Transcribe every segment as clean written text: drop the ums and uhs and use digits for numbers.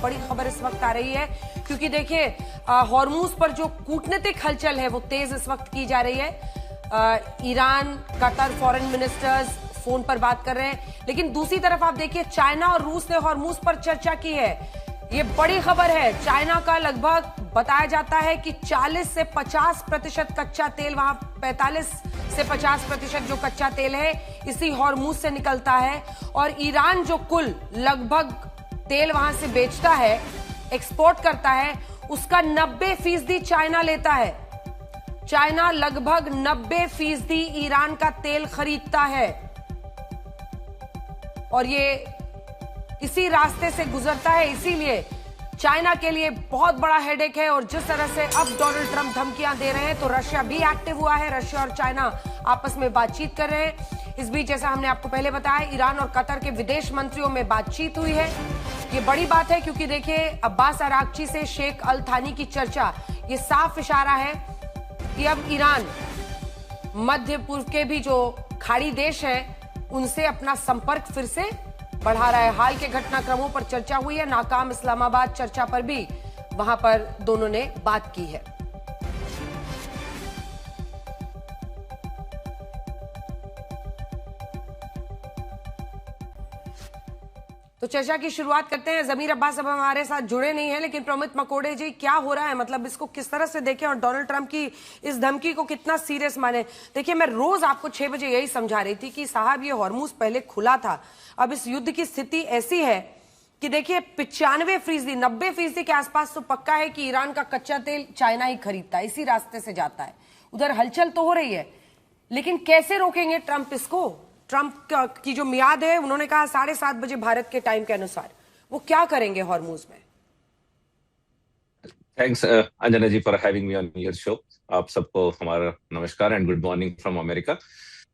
बड़ी खबर इस वक्त आ रही है, क्योंकि देखिए हॉर्मूज पर जो कूटनीतिक हलचल है वो तेज इस वक्त की जा रही है। Iran, Qatar foreign ministers phone पर बात कर रहे हैं, लेकिन दूसरी तरफ आप देखिए चाइना और रूस ने हॉर्मूज पर चर्चा की है। ये बड़ी खबर है। चाइना का लगभग बताया जाता है कि 40 से 50% कच्चा तेल, वहां 45 से 50% जो कच्चा तेल है इसी हॉर्मूज से निकलता है। और ईरान जो कुल लगभग तेल वहां से बेचता है, एक्सपोर्ट करता है, उसका 90% चाइना लेता है। चाइना लगभग 90% ईरान का तेल खरीदता है और ये इसी रास्ते से गुजरता है। इसीलिए चाइना के लिए बहुत बड़ा हेडेक है। और जिस तरह से अब डोनाल्ड ट्रंप धमकियां दे रहे हैं, तो रशिया भी एक्टिव हुआ है। रशिया और चाइना आपस में बातचीत कर रहे हैं। इस बीच जैसा हमने आपको पहले बताया, ईरान और कतर के विदेश मंत्रियों में बातचीत हुई है। ये बड़ी बात है क्योंकि देखिए अब्बास अरागची से शेख अल थानी की चर्चा, ये साफ इशारा है कि अब ईरान मध्य पूर्व के भी जो खाड़ी देश हैं उनसे अपना संपर्क फिर से बढ़ा रहा है। हाल के घटनाक्रमों पर चर्चा हुई है। नाकाम इस्लामाबाद चर्चा पर भी वहां पर दोनों ने बात की है। तो चर्चा की शुरुआत करते हैं। जमीर अब्बास अब हमारे साथ जुड़े नहीं हैं, लेकिन प्रमित मकोड़े जी, क्या हो रहा है, मतलब इसको किस तरह से देखें और डोनाल्ड ट्रंप की इस धमकी को कितना सीरियस माने? देखिए मैं रोज आपको 6 बजे यही समझा रही थी कि साहब ये हॉर्मूज पहले खुला था, अब इस युद्ध की स्थिति ऐसी है कि देखिए 95%, 90% के आसपास तो पक्का है कि ईरान का कच्चा तेल चाइना ही खरीदता है, इसी रास्ते से जाता है। उधर हलचल तो हो रही है, लेकिन कैसे रोकेंगे ट्रंप इसको? ट्रंप की जो मियाद है, उन्होंने कहा 7:30 बजे भारत के टाइम के अनुसार, वो क्या करेंगे हॉर्मूज में? Thanks Anjana ji for having me on your show. आप सबको हमारा नमस्कार and good morning from America.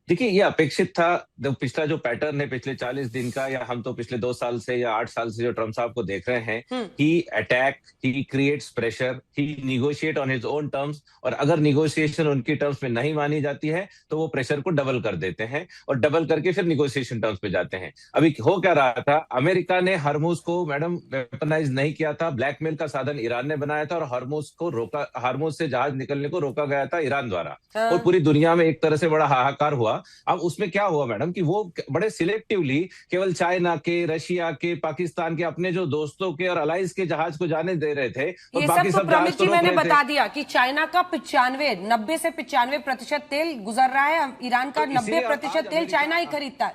देखिए ये अपेक्षित था। पिछला जो पैटर्न है पिछले 40 दिन का, या हम तो पिछले 2 साल से या 8 साल से जो ट्रम्प साहब को देख रहे हैं, he attack, he creates pressure, he negotiate on his own terms, और अगर निगोशिएशन उनकी टर्म्स में नहीं मानी जाती है तो वो प्रेशर को डबल कर देते हैं और डबल करके फिर निगोशिएशन टर्म्स पे जाते हैं। अभी हो क्या रहा था, अमेरिका ने हॉर्मूज को मैडम वेपनाइज नहीं किया था, ब्लैकमेल का साधन ईरान ने बनाया था और हॉर्मूज को रोका, हॉर्मूज से जहाज निकलने को रोका गया था ईरान द्वारा, और पूरी दुनिया में एक तरह से बड़ा हाहाकार हुआ। अब उसमें क्या हुआ मैडम कि वो बड़े सिलेक्टिवली केवल चाइना के, रशिया के, पाकिस्तान के, अपने जो दोस्तों के और अलाइंस के जहाज को जाने दे रहे थे, और बाकी सब जहाज को रोक मैंने रहे थे। बता दिया कि चाइना का 90 से 95% तेल गुजर रहा है, ईरान का 90% तेल चाइना ही खरीदता है।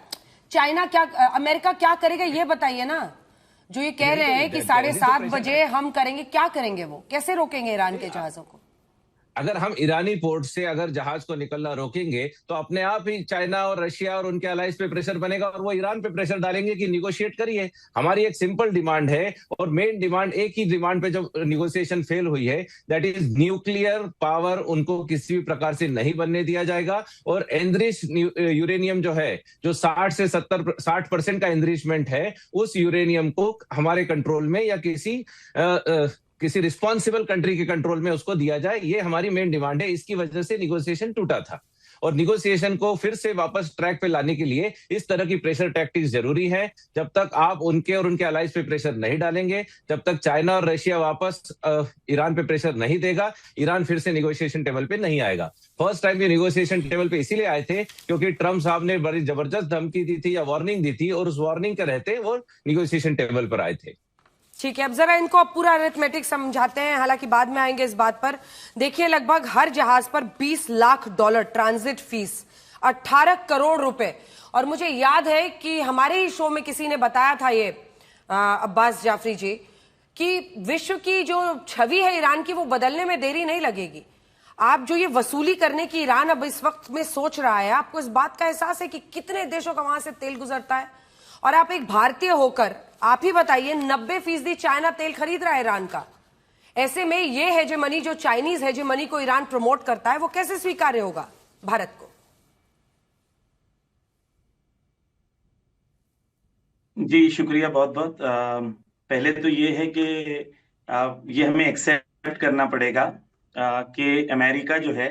चाइना क्या, अमेरिका क्या करेगा ये बताइए ना। जो ये कह रहे हैं कि 7:30 बजे हम करेंगे, क्या करेंगे? वो कैसे रोकेंगे ईरान के जहाजों को? अगर हम ईरानी पोर्ट से अगर जहाज को निकलना रोकेंगे तो अपने आप ही चाइना और रशिया और उनके अलाइंस पे प्रेशर बनेगा और वो ईरान पे प्रेशर डालेंगे कि निगोशिएट करिए। हमारी एक सिंपल डिमांड है और मेन डिमांड, एक ही डिमांड पे जो निगोशिएशन फेल हुई है, दैट इज न्यूक्लियर पावर उनको किसी भी प्रकार से नहीं बनने दिया जाएगा। और एनरिच यूरेनियम जो है, जो 60 से 60% का एनरिचमेंट है, उस यूरेनियम को हमारे कंट्रोल में या किसी रिस्पॉन्सिबल कंट्री के कंट्रोल में उसको दिया जाए। ये हमारी मेन डिमांड है। इसकी वजह से निगोशिएशन टूटा था और निगोशिएशन को फिर से वापस ट्रैक पे लाने के लिए इस तरह की प्रेशर टैक्टिक्स जरूरी है। जब तक आप उनके और उनके अलाइंस पे प्रेशर नहीं डालेंगे, जब तक चाइना और रशिया वापस ईरान पे प्रेशर नहीं देगा, ईरान फिर से निगोशिएशन टेबल पे नहीं आएगा। फर्स्ट टाइम ये निगोशिएशन टेबल पे इसीलिए आए थे क्योंकि ट्रम्प साहब ने बड़ी जबरदस्त धमकी दी थी या वार्निंग दी थी, और उस वार्निंग के रहते वो निगोशिएशन टेबल पर आए थे। ठीक है, अब जरा इनको अब पूरा अरिथमेटिक समझाते हैं, हालांकि बाद में आएंगे इस बात पर। देखिए लगभग हर जहाज पर $20 लाख ट्रांजिट फीस, 18 करोड़ रुपए। और मुझे याद है कि हमारे ही शो में किसी ने बताया था, ये अब्बास जाफरी जी, कि विश्व की जो छवि है ईरान की, वो बदलने में देरी नहीं लगेगी। आप जो ये वसूली करने की ईरान अब इस वक्त में सोच रहा है, आपको इस बात का एहसास है कि कितने देशों का वहां से तेल गुजरता है? और आप एक भारतीय होकर आप ही बताइए, 90% चाइना तेल खरीद रहा है ईरान का। ऐसे में ये हेजेमनी, जो चाइनीज हेजेमनी को ईरान प्रमोट करता है, वो कैसे स्वीकार्य होगा भारत को? जी शुक्रिया बहुत बहुत। पहले तो ये है कि ये हमें एक्सेप्ट करना पड़ेगा कि अमेरिका जो है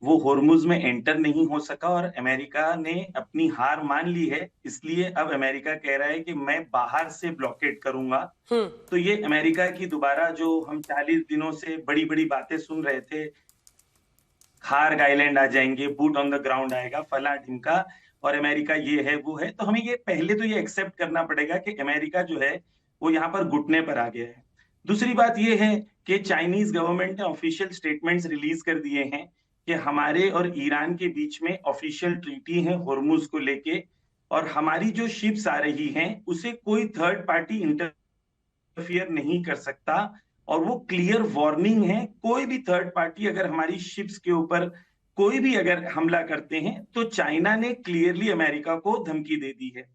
वो होर्मुज में एंटर नहीं हो सका और अमेरिका ने अपनी हार मान ली है। इसलिए अब अमेरिका कह रहा है कि मैं बाहर से ब्लॉकेट करूंगा। तो ये अमेरिका की दोबारा जो हम 40 दिनों से बड़ी बड़ी बातें सुन रहे थे, खार आइलैंड आ जाएंगे, बूट ऑन द ग्राउंड आएगा, फला ढिमका, और अमेरिका ये है वो है, तो हमें ये पहले तो ये एक्सेप्ट करना पड़ेगा कि अमेरिका जो है वो यहाँ पर घुटने पर आ गया है। दूसरी बात ये है कि चाइनीज गवर्नमेंट ने ऑफिशियल स्टेटमेंट्स रिलीज कर दिए हैं कि हमारे और ईरान के बीच में ऑफिशियल ट्रीटी है होर्मुज को लेके, और हमारी जो शिप्स आ रही हैं उसे कोई थर्ड पार्टी इंटरफियर नहीं कर सकता। और वो क्लियर वार्निंग है, कोई भी थर्ड पार्टी अगर हमारी शिप्स के ऊपर कोई भी अगर हमला करते हैं तो चाइना ने क्लियरली अमेरिका को धमकी दे दी है।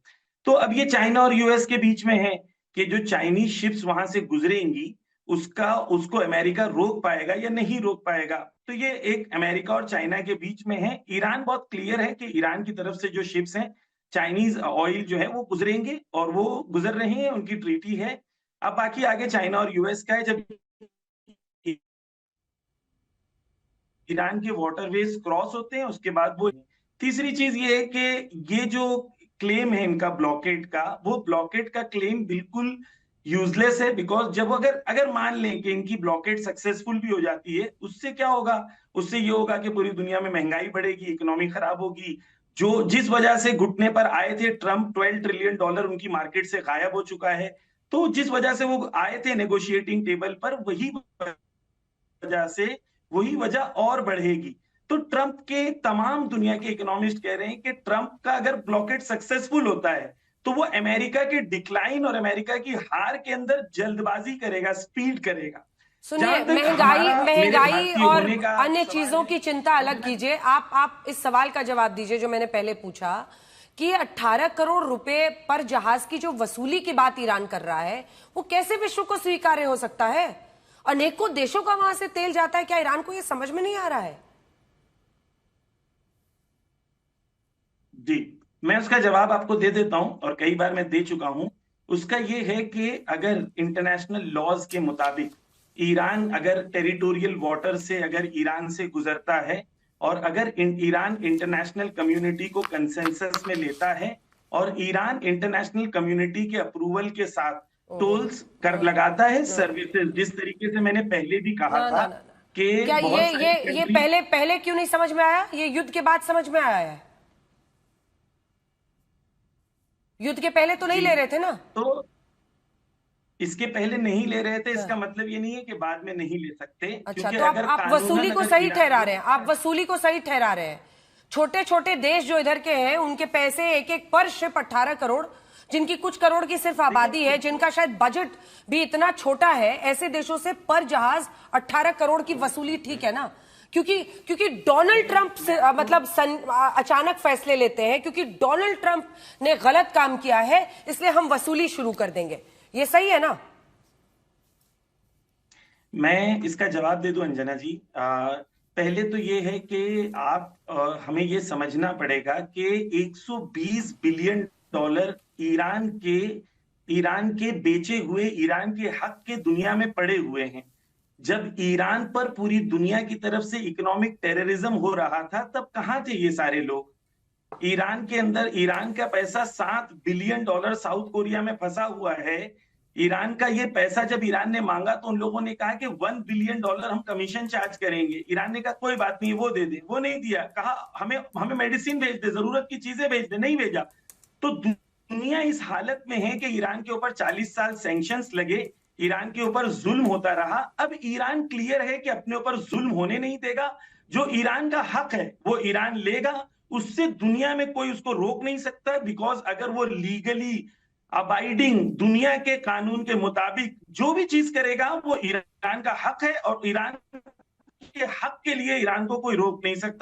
तो अब ये चाइना और यूएस के बीच में है कि जो चाइनीज शिप्स वहां से गुजरेंगी उसको अमेरिका रोक पाएगा या नहीं रोक पाएगा। तो ये एक अमेरिका और चाइना के बीच में है। ईरान बहुत क्लियर है कि ईरान की तरफ से जो शिप्स हैं, चाइनीज ऑयल जो है वो गुजरेंगे और वो गुजर रहे हैं, उनकी ट्रीटी है। अब बाकी आगे चाइना और यूएस का है। जब ईरान के वाटरवेज क्रॉस होते हैं उसके बाद वो, तीसरी चीज ये है कि ये जो क्लेम है इनका ब्लॉकेट का, वो ब्लॉकेट का क्लेम बिल्कुल यूजलेस है। बिकॉज जब अगर मान लें कि इनकी ब्लॉकेट सक्सेसफुल भी हो जाती है, उससे क्या होगा? उससे ये होगा कि पूरी दुनिया में महंगाई बढ़ेगी, इकोनॉमी खराब होगी। जो जिस वजह से घुटने पर आए थे ट्रंप, $12 ट्रिलियन उनकी मार्केट से गायब हो चुका है। तो जिस वजह से वो आए थे नेगोशिएटिंग टेबल पर, वही वजह और बढ़ेगी। तो ट्रंप के तमाम दुनिया के इकोनॉमिस्ट कह रहे हैं कि ट्रंप का अगर ब्लॉकेट सक्सेसफुल होता है तो वो अमेरिका के डिक्लाइन और अमेरिका की हार के अंदर जल्दबाजी करेगा, स्पीड करेगा। सुनिए, महंगाई और अन्य चीजों की चिंता अलग कीजिए। आप इस सवाल का जवाब दीजिए जो मैंने पहले पूछा कि 18 करोड़ रुपए पर जहाज की जो वसूली की बात ईरान कर रहा है, वो कैसे विश्व को स्वीकार्य हो सकता है? अनेकों देशों का वहां से तेल जाता है, क्या ईरान को यह समझ में नहीं आ रहा है? जी, मैं उसका जवाब आपको दे देता हूं और कई बार मैं दे चुका हूं। उसका ये है कि अगर इंटरनेशनल लॉज के मुताबिक ईरान अगर टेरिटोरियल वाटर से अगर ईरान से गुजरता है और अगर ईरान इंटरनेशनल कम्युनिटी को कंसेंसस में लेता है और ईरान इंटरनेशनल कम्युनिटी के अप्रूवल के साथ टोल्स कर लगाता है, सर्विसेज, जिस तरीके से मैंने पहले भी कहा था कि क्या ये पहले क्यों नहीं समझ में आया? ये युद्ध के बाद समझ में आया है। युद्ध के पहले तो नहीं ले रहे थे ना। तो इसके पहले नहीं ले रहे थे, इसका मतलब ये नहीं है कि बाद में नहीं ले सकते। अच्छा, तो आप वसूली को सही ठहरा रहे हैं, आप वसूली को सही ठहरा रहे हैं। छोटे छोटे देश जो इधर के हैं उनके पैसे एक एक पर शिप 18 करोड़, जिनकी कुछ करोड़ की सिर्फ आबादी है, जिनका शायद बजट भी इतना छोटा है, ऐसे देशों से पर जहाज 18 करोड़ की वसूली ठीक है ना? क्योंकि डोनाल्ड ट्रंप मतलब अचानक फैसले लेते हैं, क्योंकि डोनाल्ड ट्रंप ने गलत काम किया है इसलिए हम वसूली शुरू कर देंगे। ये सही है ना? मैं इसका जवाब दे दूं अंजना जी। पहले तो ये है कि हमें ये समझना पड़ेगा कि 120 बिलियन डॉलर ईरान के बेचे हुए, ईरान के हक के दुनिया में पड़े हुए हैं। जब ईरान पर पूरी दुनिया की तरफ से इकोनॉमिक टेररिज्म हो रहा था तब कहां थे ये सारे लोग? ईरान के अंदर ईरान का पैसा $7 बिलियन साउथ कोरिया में फंसा हुआ है। ईरान का ये पैसा जब ईरान ने मांगा तो उन लोगों ने कहा कि $1 बिलियन हम कमीशन चार्ज करेंगे। ईरान ने कहा कोई बात नहीं, वो दे दे। वो नहीं दिया, कहा हमें मेडिसिन भेज दे, जरूरत की चीजें भेज दे, नहीं भेजा। तो दुनिया इस हालत में है कि ईरान के ऊपर 40 साल सैंक्शंस लगे, ईरान के ऊपर जुल्म होता रहा। अब ईरान क्लियर है कि अपने ऊपर जुल्म होने नहीं देगा। जो ईरान का हक है वो ईरान लेगा, उससे दुनिया में कोई उसको रोक नहीं सकता। बिकॉज अगर वो लीगली अबाइडिंग दुनिया के कानून के मुताबिक जो भी चीज करेगा वो ईरान का हक है और ईरान के हक के लिए ईरान को कोई रोक नहीं सकता।